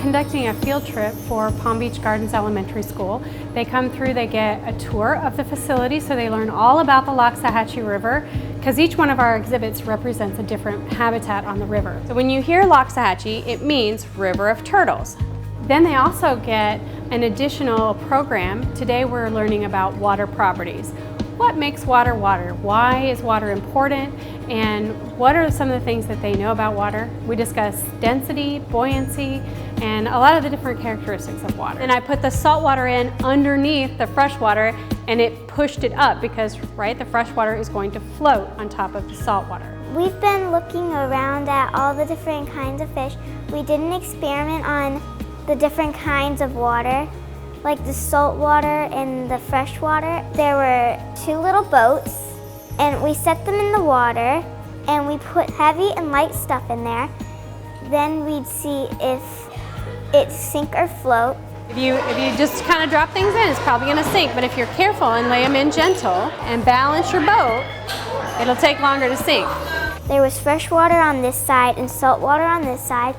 conducting a field trip for Palm Beach Gardens Elementary School. They come through, they get a tour of the facility, so they learn all about the Loxahatchee River, because each one of our exhibits represents a different habitat on the river. So when you hear Loxahatchee, it means River of Turtles. Then they also get an additional program. Today we're learning about water properties. What makes water water? Why is water important? And what are some of the things that they know about water? We discuss density, buoyancy, and a lot of the different characteristics of water. And I put the salt water in underneath the fresh water, and it pushed it up because, right, the fresh water is going to float on top of the salt water. We've been looking around at all the different kinds of fish. We did an experiment on the different kinds of water, like the salt water and the fresh water. There were two little boats, and we set them in the water, and we put heavy and light stuff in there. Then we'd see if it sink or float. If you just kind of drop things in, it's probably going to sink, but if you're careful and lay them in gentle and balance your boat, it'll take longer to sink. There was fresh water on this side and salt water on this side.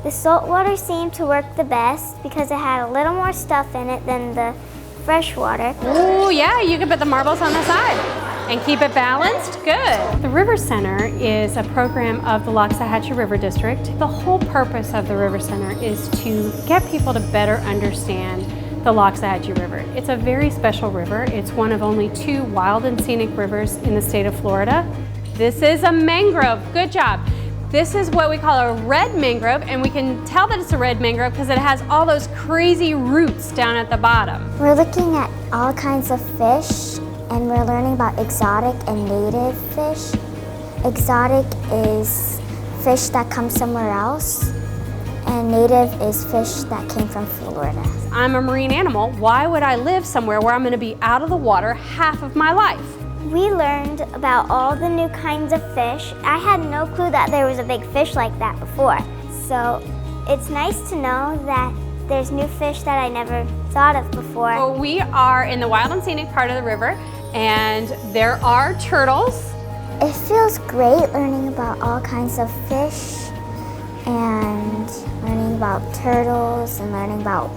The salt water seemed to work the best because it had a little more stuff in it than the fresh water. Ooh, yeah, you can put the marbles on the side and keep it balanced. Good. The River Center is a program of the Loxahatchee River District. The whole purpose of the River Center is to get people to better understand the Loxahatchee River. It's a very special river. It's one of only 2 wild and scenic rivers in the state of Florida. This is a mangrove. Good job. This is what we call a red mangrove, and we can tell that it's a red mangrove because it has all those crazy roots down at the bottom. We're looking at all kinds of fish, and we're learning about exotic and native fish. Exotic is fish that come somewhere else, and native is fish that came from Florida. I'm a marine animal. Why would I live somewhere where I'm going to be out of the water half of my life? We learned about all the new kinds of fish. I had no clue that there was a big fish like that before. So it's nice to know that there's new fish that I never thought of before. Well, we are in the wild and scenic part of the river, and there are turtles. It feels great learning about all kinds of fish and learning about turtles and learning about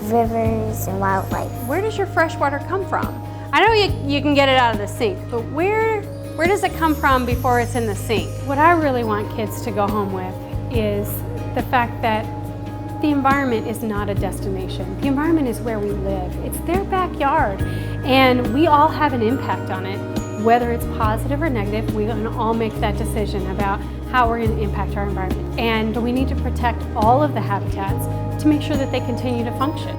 rivers and wildlife. Where does your fresh water come from? I know you can get it out of the sink, but where does it come from before it's in the sink? What I really want kids to go home with is the fact that the environment is not a destination. The environment is where we live. It's their backyard, and we all have an impact on it. Whether it's positive or negative, we can all make that decision about how we're going to impact our environment. And we need to protect all of the habitats to make sure that they continue to function.